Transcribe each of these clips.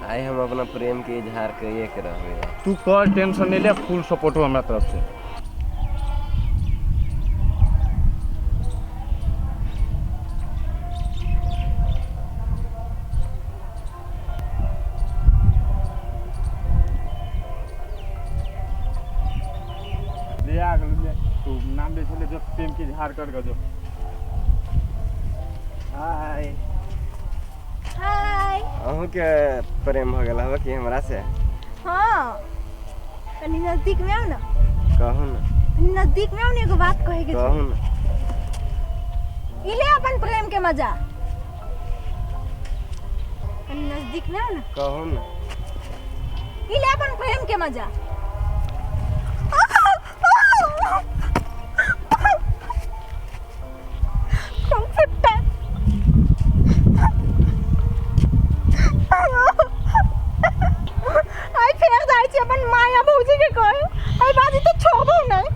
आई हम अपना प्रेम के इजहार करिए के रहे। तू कर टेंशन नहीं ले, फुल सपोर्ट हो हमारा तरफ से। ले आ गए तू नाम दे चले जो प्रेम के इजहार कर जो। हाय हाय। अहू के प्रेम हो गया हो कि हमरा से? हाँ तनी नजदीक में आओ ना। कहू ना। नजदीक में आओ ना, एगो बात कहे के कहू ना। इले अपन प्रेम के मजा। तनी नजदीक में आओ ना। कहू ना। इले अपन प्रेम के मजा। आई फेर जाई छी अपन माया भौजी के कहे। आई बाजी तो छोड़बो नहीं।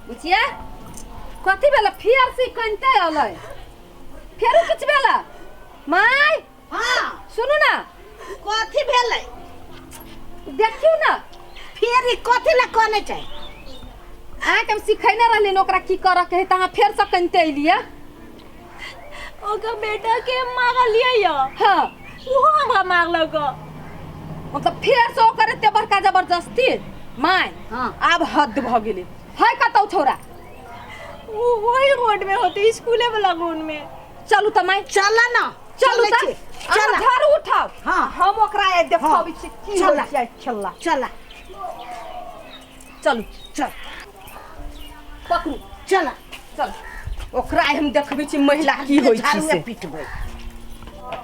बुचिया कथी बेला फिर से कनते अलै फेरो किछ बेला माय। हाँ सुनु ना कथी भेलै? देखियो ना फिर ई कथी ला कहने छै? आ के हम सिखैने रहली ओकरा की करऽ के है त फेर से कनते एलिया। ओकर बेटा के मारलिए या। हां वो हमरा मारलक। मतलब फिर से ओकर एते बड़का जबरदस्ती माय। हाँ अब हद भ गेलै। हाय कतौ छोरा वो वही रोड में होते, स्कूले वाला रोड में। चलू त माय चला ना। चलू त चला घर उठाओ। हाँ हम ओकरा देखाबै छी की चला। होय छै। चला चला चलू चल पकड़ू चला चल ओकरा हम देखबै छी महिला की होय छै से। पिटबै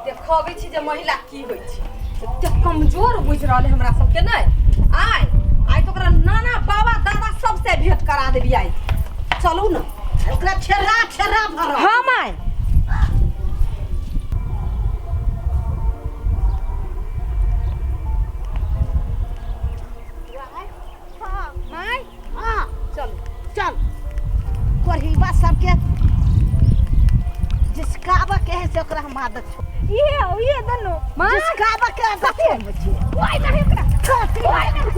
देखबै छी जे महिला की होय छै। एते कमजोर बुझ रहले हमरा सबके नै। आइ तो ओकरा नाना बाबा दादा सबसे भेंट करा देबी। आइ चलू ना ओकरा छेरा छेरा भर। हां माय। हां माय हाँ चल चल कोरहीबा सबके जिसकाबा के है से ओकरा हम आदत छो। ये दोनों जिसकाबा के आदत है बच्चे। ओए नहीं ओकरा कथी ओए नहीं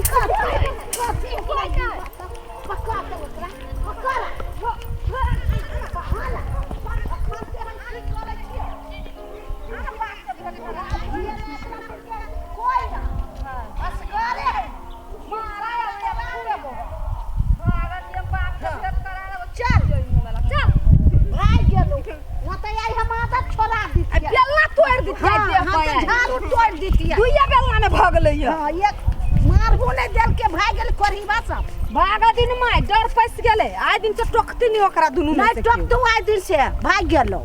कथी ओए नहीं पकड़ के ओकरा पकड़ हाला कोई ना असगरे मारा ये पूरे बो भागन ये बाप के सेट करा चल भाग गेलो वो तो आई हम आदत छोड़ा दी। बेलना तोड़ दी हाँ झाड़ू तोड़ दीतिया। दुइया बेलना में भाग लइय। हाँ एक मारबो नहीं देल के भाग गेल कोरहीबा सब। भागा दिन माय डर फंस गेले। आइ दिन से टोकती नहीं ओकरा दुनु में नहीं टक तू आइ दिन से भाग गेलो।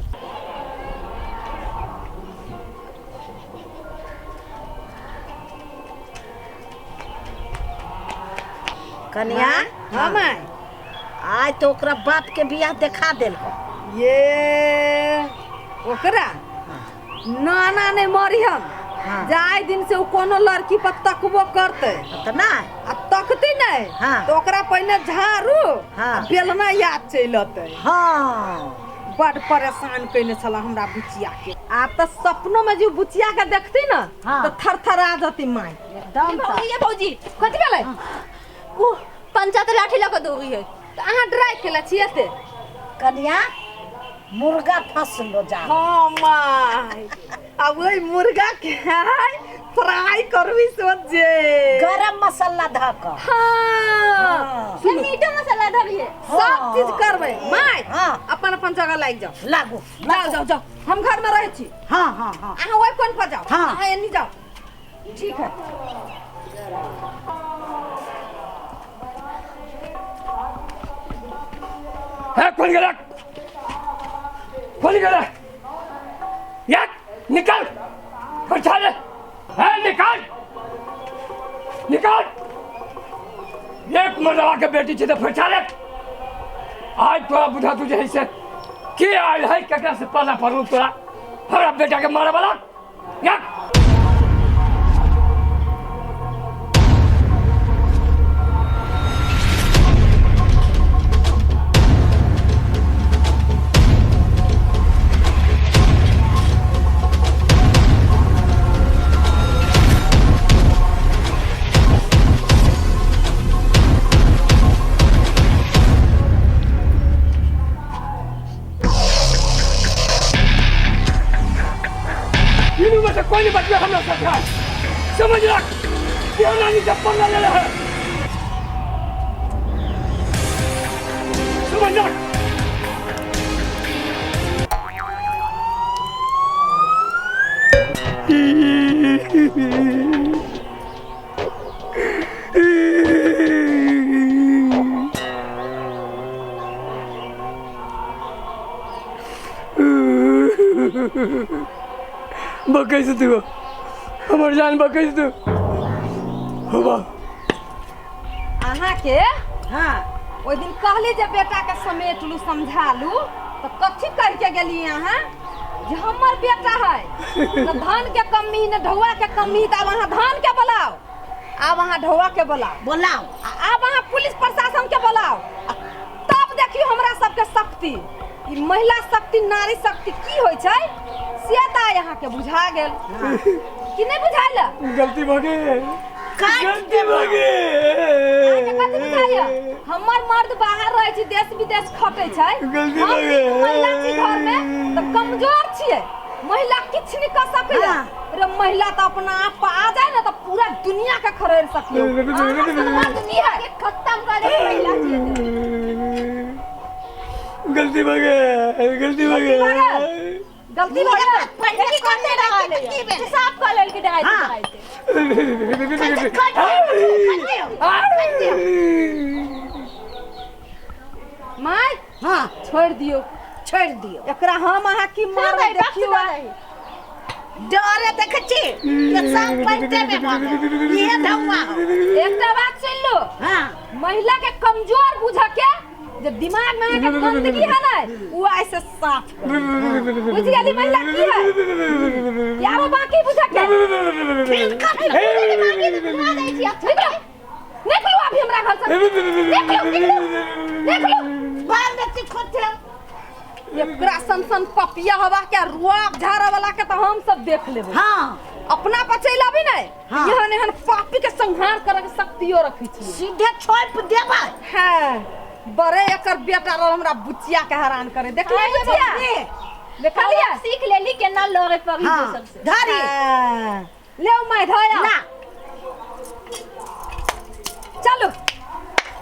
कन्या हां माय। आज तो ओकरा बाप के बियाह देखा देल हो। ये ओकरा नाना ने मरी हम। हाँ। जाय दिन से उ कोनो लड़की पर तकबो करते तो ना आ तकती नहीं। हाँ। तो ओकरा पहले झाड़ू हाँ। आ बेलना याद चलते। हाँ बड़ परेशान कइने छला हमरा बुचिया के। आप तो सपनों में जो बुचिया के देखती ना हाँ। तो थरथरा जाती माय। एकदम तो। ये भौजी कथि भेलै? वो पंचायत लाठी लगा दोगी है। तो अहाँ ड्राइव केला छियै ते? कन्या मुर्गा फंसलो जा। हाँ माय। अब वही मुर्गा के फ्राई करबी सोचे। गरम मसाला धक। हाँ ये मीठा मसाला धरिए। सब चीज करबे माय। हाँ। अपन अपन जगह लाग जाओ। लागू जाओ जाओ जाओ हम घर में रहे छी। हाँ हाँ हाँ अहाँ ओइ कोन पर जाओ। हाँ। अहाँ एनी जाओ। ठीक है। है खोल के रख, खोल के रख, यार निकल, बैठा ले, है निकाल, निकाल, एक मर्दवा के बेटी छे तो बैठा ले। आज तोरा बुझा तुझे ऐसे के आयल है केकरा से पाला पड़ू तोरा हमरा बेटा के मारे वाला यार। कोई नहीं बच गया हम लोग सरकार समझ रख क्यों नहीं जब पन्ना ले रहा है समझ रख। बकई से तू हमर जान बकई से तू होबा अहाँ के हाँ ओइ दिन कहली जे बेटा के समेट लू समझा लू तो कथी करके गेली अहाँ जे हमर बेटा है न धान के कमी न ढौआ के कमी त अब अहाँ धान के बुलाओ अब अहाँ ढौआ के बुलाओ अब अहाँ पुलिस प्रशासन के बुलाओ तब देखियो हमरा सबके शक्ति ई महिला शक्ति नारी शक्ति की होय छै से त यहाँ के बुझा गेल कि नहीं बुझाइल गलती भ गेल गलती भ गेल हमर मर्द बाहर रहे छै देश विदेश खटे छै गलती भ गेल महिला छी घर में त कमजोर छियै महिला किछ नहीं कर सकै रे महिला त अपना आप पे आ जाए ना त पूरा दुनिया के खरेड़ सकियो दुनिया के खत्म कर दे महिला छियै गलती भ गेल गलती भ गेल गलती हो गया पहले करते रहा साफ कर लेल के डराइते माय हां छोड़ दियो एकरा हम अहाँ की मार देखियो डरे देखे छी ये सब पैंटे में भागे ये धम्मा एकटा बात सुन लो हां महिला के कमजोर बुझा के जब दिमाग में के गंदगी है ना वो ऐसे साफ बुझ गई महिला की है क्या वो बाकी बुझा के फिर काफी दिमागी बुझा दै छी निकलो अभी हमरा घर से निकलो बाल बच्चे खोते एकरा सन पपिया हवा के रुआब झाड़ा वाला के तो हम सब देख लेबो हां अपना पचैला भी नहीं हाँ। यहां एहन पापी के संहार करे के शक्तियो रखी छी सीधे छोप देबा हां बड़े एकर बेटा रो हमरा बुचिया के हैरान करे देख ले बुचिया देखा लिया सीख लेली केना लड़े पड़ी हाँ, सबसे धारी ले मैं धोया ना